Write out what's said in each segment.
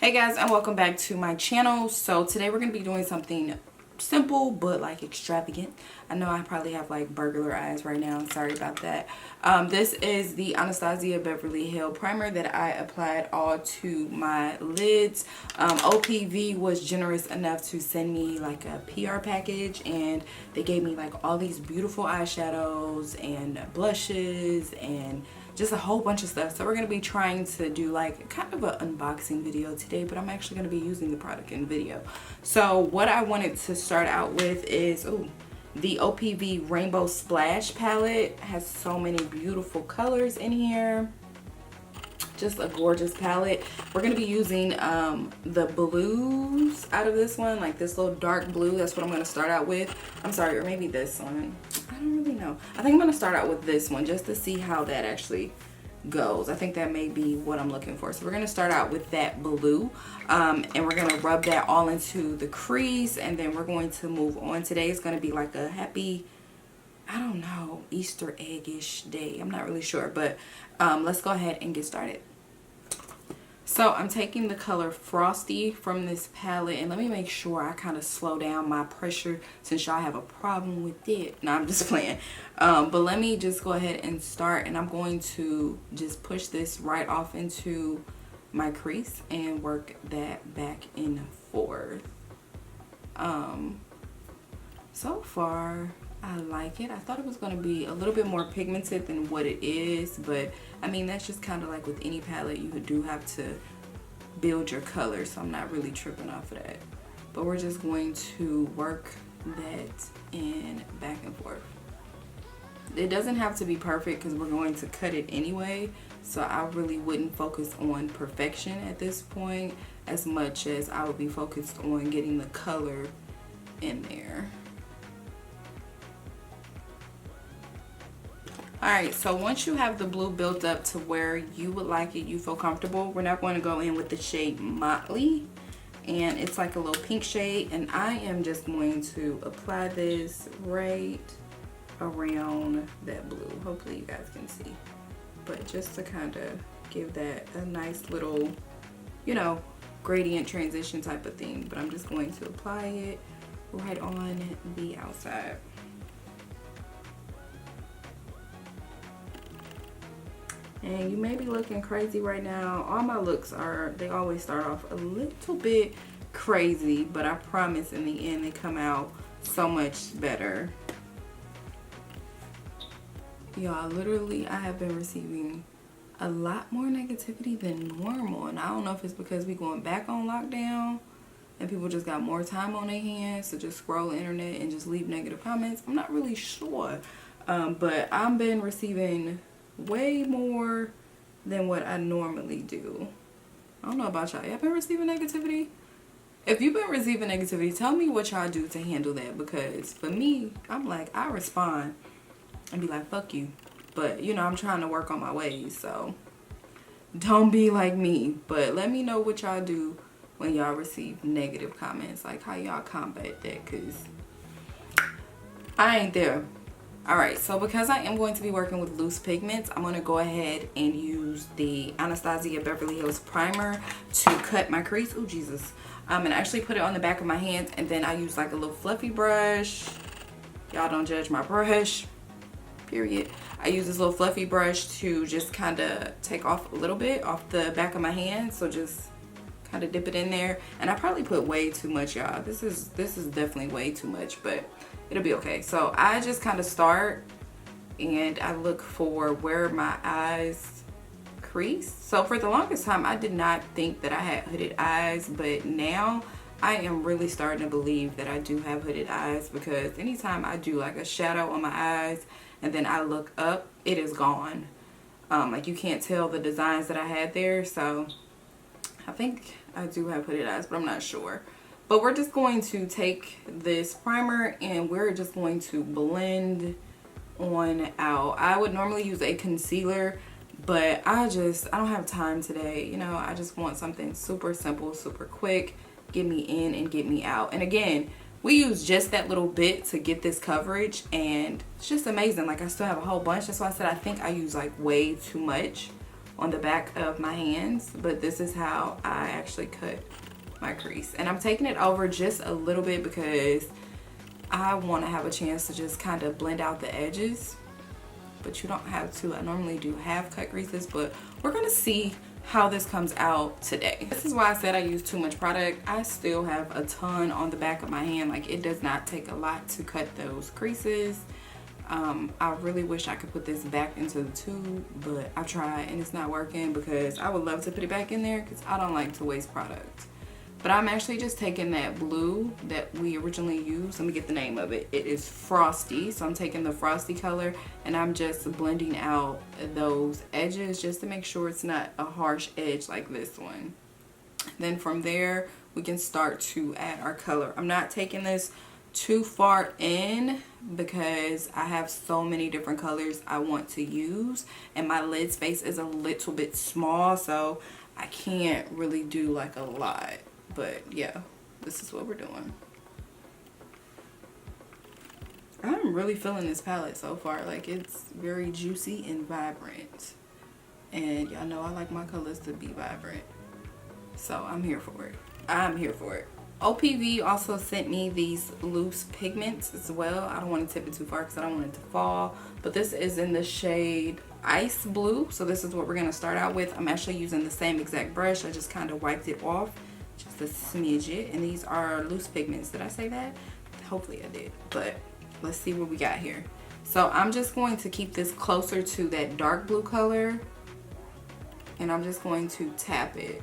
Hey guys, and welcome back to my channel. So today we're going to be doing something simple but like extravagant. I know I probably have like burglar eyes right now. Sorry about that. This is the Anastasia Beverly Hills primer that I applied all to my lids. OPV was generous enough to send me like a PR package, and they gave me like all these beautiful eyeshadows and blushes and just a whole bunch of stuff. So we're going to be trying to do like kind of an unboxing video today, but I'm actually going to be using the product in the video. So what I wanted to start out with is the OPV Rainbow Splash palette. It has so many beautiful colors in here. Just a gorgeous palette. We're going to be using the blues out of this one, like this little dark blue. That's what I'm going to start out with. I'm sorry, or maybe this one. I don't really know. I think I'm going to start out with this one just to see how that actually goes. I think that may be what I'm looking for. So we're going to start out with that blue, and we're going to rub that all into the crease, and then we're going to move on. Today is going to be like a happy, I don't know, Easter egg-ish day. I'm not really sure, but let's go ahead and get started. So I'm taking the color Frosty from this palette, and let me make sure I kind of slow down my pressure since y'all have a problem with it. No, I'm just playing. But let me just go ahead and start, and I'm going to just push this right off into my crease and work that back and forth. So far I like it. I thought it was going to be a little bit more pigmented than what it is, but I mean, that's just kind of like with any palette. You do have to build your color, so I'm not really tripping off of that. But we're just going to work that in back and forth. It doesn't have to be perfect because we're going to cut it anyway, so I really wouldn't focus on perfection at this point as much as I would be focused on getting the color in there. Alright, so once you have the blue built up to where you would like it, you feel comfortable, we're now going to go in with the shade 𝔼𝕬𝕐, and it's like a little pink shade, and I am just going to apply this right around that blue. Hopefully you guys can see, but just to kind of give that a nice little, you know, gradient transition type of thing. But I'm just going to apply it right on the outside. And you may be looking crazy right now. All my looks they always start off a little bit crazy, but I promise in the end they come out so much better. Y'all, literally I have been receiving a lot more negativity than normal, and I don't know if it's because we going back on lockdown and people just got more time on their hands to just scroll the internet and just leave negative comments. I'm not really sure, but I've been receiving way more than what I normally do. I don't know about y'all. Y'all been receiving negativity? If you've been receiving negativity, tell me what y'all do to handle that, because for me, I'm like, I respond and be like, fuck you. But you know, I'm trying to work on my ways, so don't be like me. But let me know what y'all do when y'all receive negative comments, like how y'all combat that, because I ain't there. Alright, so because I am going to be working with loose pigments, I'm going to go ahead and use the Anastasia Beverly Hills primer to cut my crease. Oh, Jesus. And actually put it on the back of my hands, and then I use like a little fluffy brush. Y'all don't judge my brush, period. I use this little fluffy brush to just kind of take off a little bit off the back of my hand. So just kind of dip it in there. And I probably put way too much, y'all. This is definitely way too much, but it'll be okay. So I just kind of start and I look for where my eyes crease. So for the longest time, I did not think that I had hooded eyes, but now I am really starting to believe that I do have hooded eyes, because anytime I do like a shadow on my eyes and then I look up, it is gone. Like you can't tell the designs that I had there. So I think I do have hooded eyes, but I'm not sure. But we're just going to take this primer and we're just going to blend on out. I would normally use a concealer, but I don't have time today. You know, I just want something super simple, super quick, get me in and get me out. And again, we use just that little bit to get this coverage, and it's just amazing. Like, I still have a whole bunch. That's why I said I think I use like way too much. on the back of my hands, but this is how I actually cut my crease. And I'm taking it over just a little bit because I want to have a chance to just kind of blend out the edges, but you don't have to. I normally do half cut creases, but we're gonna see how this comes out today. This is why I said I use too much product. I still have a ton on the back of my hand. Like, it does not take a lot to cut those creases. I really wish I could put this back into the tube, but I tried and it's not working because I would love to put it back in there because I don't like to waste product. But I'm actually just taking that blue that we originally used. Let me get the name of it. It is Frosty. So I'm taking the Frosty color and I'm just blending out those edges just to make sure it's not a harsh edge like this one. Then from there, we can start to add our color. I'm not taking this too far in because I have so many different colors I want to use. And my lid space is a little bit small, so I can't really do like a lot. But yeah, this is what we're doing. I'm really feeling this palette so far. Like, it's very juicy and vibrant. And y'all know I like my colors to be vibrant. So I'm here for it. I'm here for it. Opv also sent me these loose pigments as well. I don't want to tip it too far because I don't want it to fall. But this is in the shade Ice Blue. So this is what we're going to start out with. I'm actually using the same exact brush. I just kind of wiped it off. Just a smidget. And these are loose pigments. Did I say that? Hopefully I did. But let's see what we got here. So I'm just going to keep this closer to that dark blue color. And I'm just going to tap it.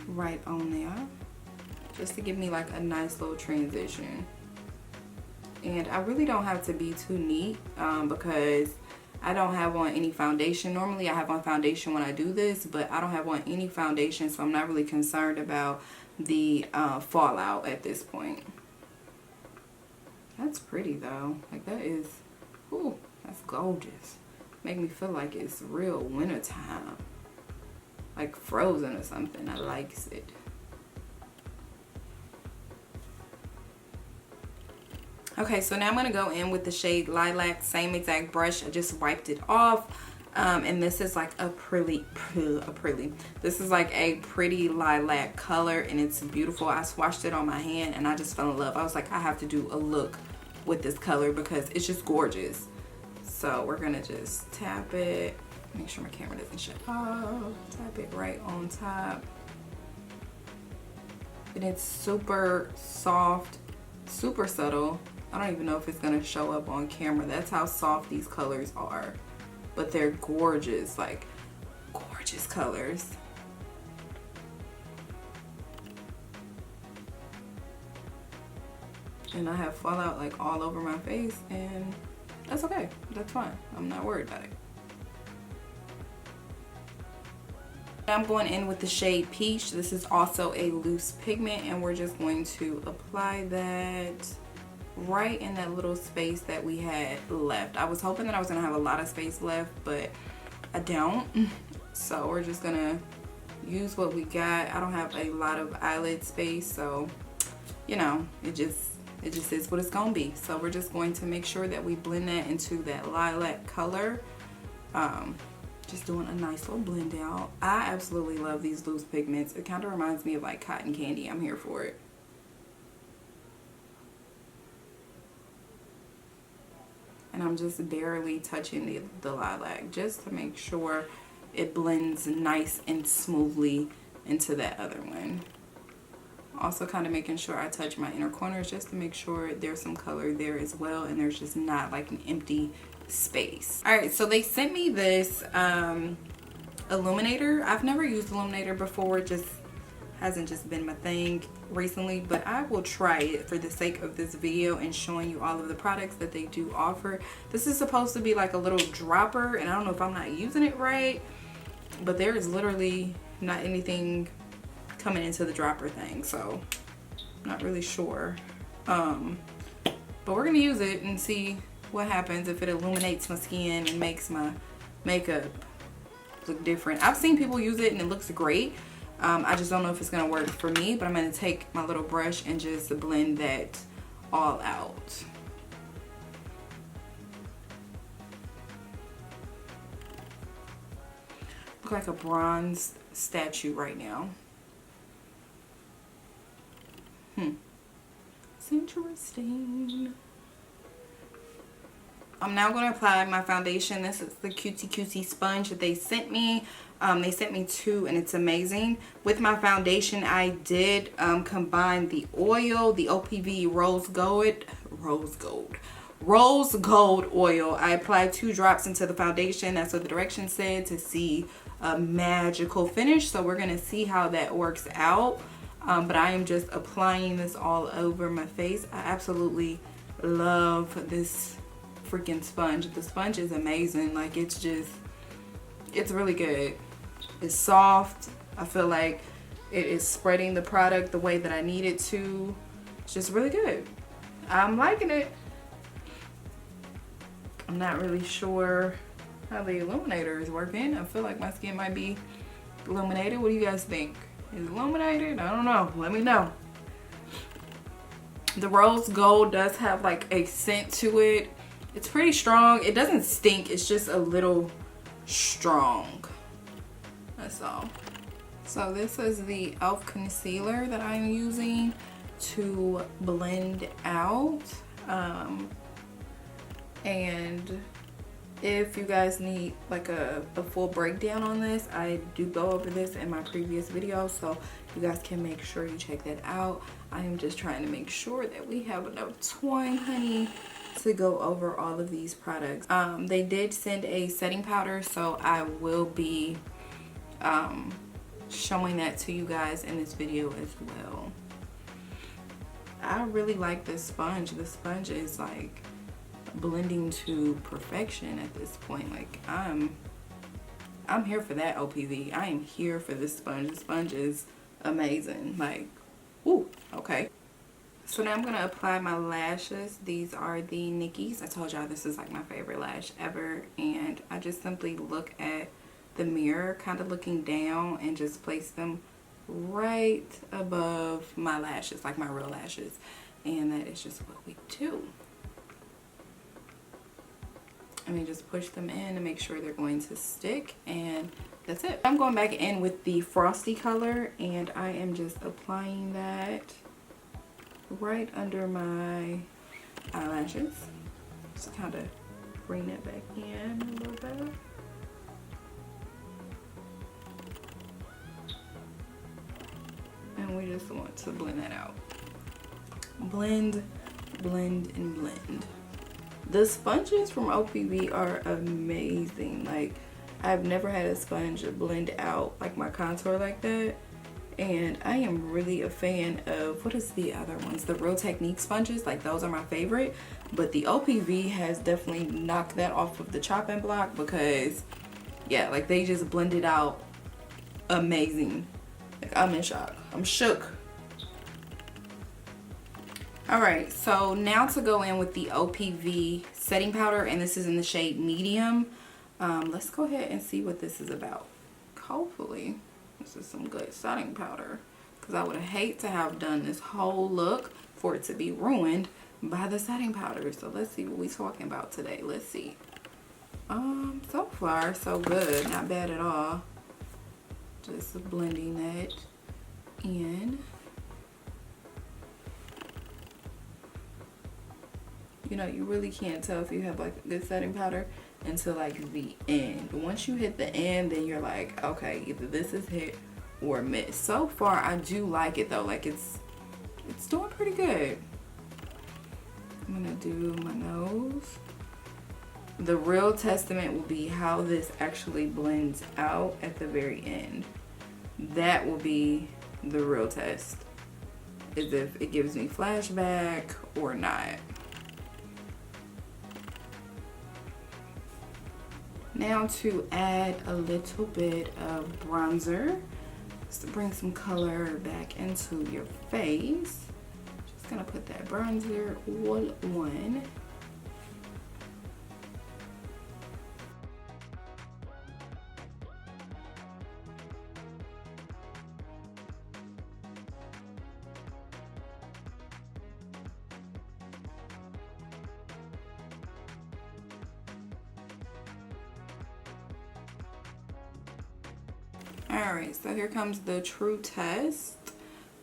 Right on there, just to give me like a nice little transition. And I really don't have to be too neat because I don't have on any foundation. Normally I have on foundation when I do this, but I don't have on any foundation, so I'm not really concerned about the fallout at this point. That's pretty though. Like, that is, ooh, that's gorgeous. Make me feel like it's real wintertime. Like Frozen or something. I likes it. Okay, so now I'm going to go in with the shade Lilac. Same exact brush. I just wiped it off. And this is like this is like a pretty lilac color, and it's beautiful. I swatched it on my hand and I just fell in love. I was like, I have to do a look with this color because it's just gorgeous. So we're going to just tap it. Make sure my camera doesn't shut off. Tap it right on top. And it's super soft, super subtle. I don't even know if it's gonna show up on camera. That's how soft these colors are. But they're gorgeous, like gorgeous colors. And I have fallout like all over my face, and that's okay. That's fine. I'm not worried about it. I'm going in with the shade Peach. This is also a loose pigment, and we're just going to apply that right in that little space that we had left. I was hoping that I was going to have a lot of space left, but I don't. So we're just going to use what we got. I don't have a lot of eyelid space, so, you know, it just is what it's going to be. So we're just going to make sure that we blend that into that lilac color. Just doing a nice little blend out. I absolutely love these loose pigments. It kind of reminds me of like cotton candy. I'm here for it. And I'm just barely touching the lilac just to make sure it blends nice and smoothly into that other one. Also kind of making sure I touch my inner corners just to make sure there's some color there as well, and there's just not like an empty space. All right, so they sent me this Illuminator. I've never used Illuminator before. It just hasn't just been my thing recently, but I will try it for the sake of this video and showing you all of the products that they do offer. This is supposed to be like a little dropper, and I don't know if I'm not using it right, but there is literally not anything coming into the dropper thing, so I'm not really sure. But we're gonna use it and see what happens if it illuminates my skin and makes my makeup look different. I've seen people use it and it looks great. I just don't know if it's gonna work for me, but I'm gonna take my little brush and just blend that all out. Look like a bronze statue right now. It's interesting. I'm now going to apply my foundation. This is the cutesy sponge that they sent me. They sent me two, and it's amazing. With my foundation, I did combine the oil, the OPV rose gold oil. I applied 2 drops into the foundation. That's what the directions said, to see a magical finish. So we're going to see how that works out. But I am just applying this all over my face. I absolutely love this freaking sponge. The sponge is amazing. Like, it's really good. It's soft. I feel like it is spreading the product the way that I need it to. It's just really good. I'm liking it. I'm not really sure how the illuminator is working. I feel like my skin might be illuminated. What do you guys think? Is it illuminated? I don't know. Let me know. The rose gold does have like a scent to it. It's pretty strong. It doesn't stink. It's just a little strong. That's all. So this is the e.l.f. concealer that I'm using to blend out. And if you guys need like a full breakdown on this, I do go over this in my previous video, so you guys can make sure you check that out. I am just trying to make sure that we have enough twine, honey, to go over all of these products. They did send a setting powder, so I will be showing that to you guys in this video as well. I really like this sponge. The sponge is like blending to perfection at this point. Like, I'm here for that OPV. I am here for this sponge. The sponge is amazing. Like, ooh, okay. So now I'm gonna apply my lashes. These are the Nikki's. I told y'all this is like my favorite lash ever, and I just simply look at the mirror, kind of looking down, and just place them right above my lashes, like my real lashes. And that is just what we do. I mean, just push them in to make sure they're going to stick, and that's it. I'm going back in with the frosty color, and I am just applying that right under my eyelashes. Just kind of bring that back in a little better. And we just want to blend that out. Blend, blend, and blend. The sponges from OPV are amazing. Like, I've never had a sponge blend out like my contour like that. And I am really a fan of, what is the other ones? The Real Technique sponges. Like, those are my favorite. But the OPV has definitely knocked that off of the chopping block, because, yeah, like, they just blended out amazing. Like, I'm in shock. I'm shook. Alright, so now to go in with the OPV setting powder, and this is in the shade medium. Let's go ahead and see what this is about. Hopefully this is some good setting powder, because I would hate to have done this whole look for it to be ruined by the setting powder. So let's see what we're talking about today. Let's see. So far so good, not bad at all. Just blending that in. You know, you really can't tell if you have like a good setting powder until like the end. But once you hit the end, then you're like, okay, either this is hit or miss. So far, I do like it though. Like, it's doing pretty good. I'm gonna do my nose. The real testament will be how this actually blends out at the very end. That will be the real test, is if it gives me flashback or not. Now to add a little bit of bronzer, just to bring some color back into your face. Just gonna put that bronzer all on. Alright, so here comes the true test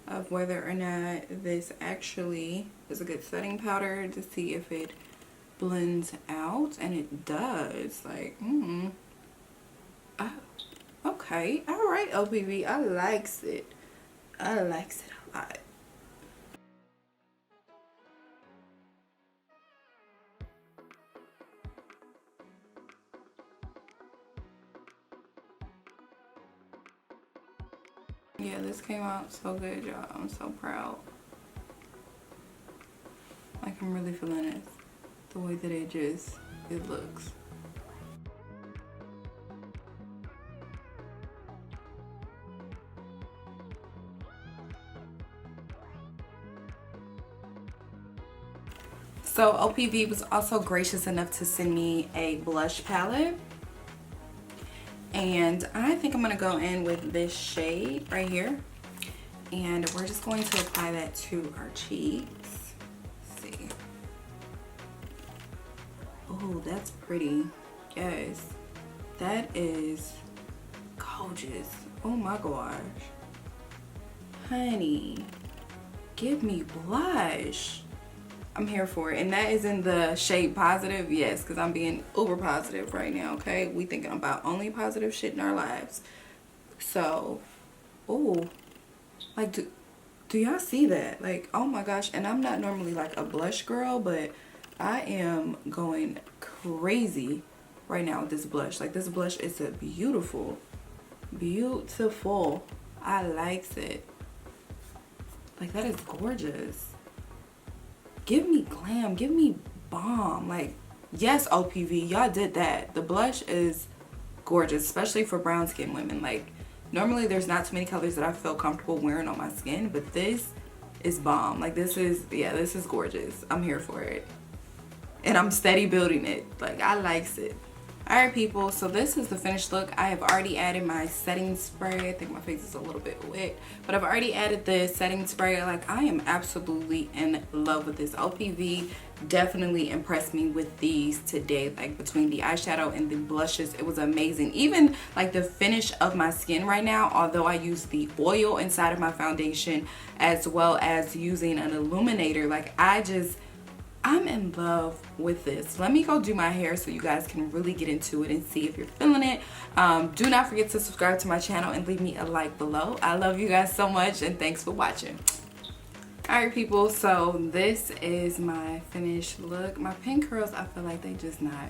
of whether or not this actually is a good setting powder, to see if it blends out. And it does. Like, oh, okay. Alright, OPV. I likes it. I likes it a lot. Yeah, this came out so good, y'all. I'm so proud. Like, I'm really feeling it. The way that it looks. So OPV was also gracious enough to send me a blush palette. And I think I'm going to go in with this shade right here. And we're just going to apply that to our cheeks. Let's see. Oh, that's pretty. Yes. That is gorgeous. Oh my gosh. Honey, give me blush. I'm here for it. And that is in the shade Positive. Yes, because I'm being uber positive right now, okay? We thinking about only positive shit in our lives. So, oh, like, do y'all see that? Like, oh my gosh. And I'm not normally like a blush girl, but I am going crazy right now with this blush. Like, this blush is a beautiful. I likes it. Like, that is gorgeous. Give me glam, give me bomb. Like, yes, OPV, y'all did that. The blush is gorgeous, especially for brown skin women. Like, normally there's not too many colors that I feel comfortable wearing on my skin, but this is bomb. Like, this is gorgeous. I'm here for it. And I'm steady building it. Like, I likes it. Alright people, so this is the finished look. I have already added my setting spray. I think my face is a little bit wet, but I've already added the setting spray. Like, I am absolutely in love with this. OPV definitely impressed me with these today. Like, between the eyeshadow and the blushes, it was amazing. Even like the finish of my skin right now, although I use the oil inside of my foundation as well as using an illuminator, like, I'm in love with this. Let me go do my hair so you guys can really get into it and see if you're feeling it. Do not forget to subscribe to my channel and leave me a like below. I love you guys so much, and thanks for watching. Alright people, so this is my finished look. My pin curls, I feel like they just not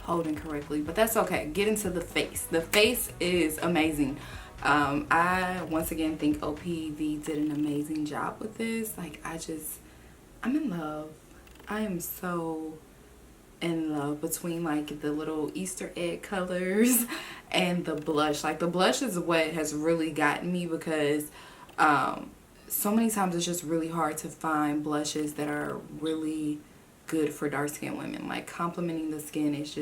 holding correctly, but that's okay. Get into the face. The face is amazing. I once again think OPV did an amazing job with this. Like, I'm in love. I am so in love between like the little Easter egg colors and the blush. Like, the blush is what has really gotten me, because so many times it's just really hard to find blushes that are really good for dark skinned women. Like, complementing the skin is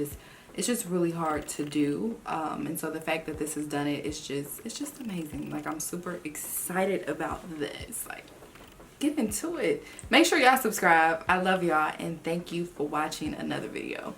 just really hard to do. And so the fact that this has done it, it's just amazing. Like, I'm super excited about this. Like, get into it. Make sure y'all subscribe. I love y'all, and thank you for watching another video.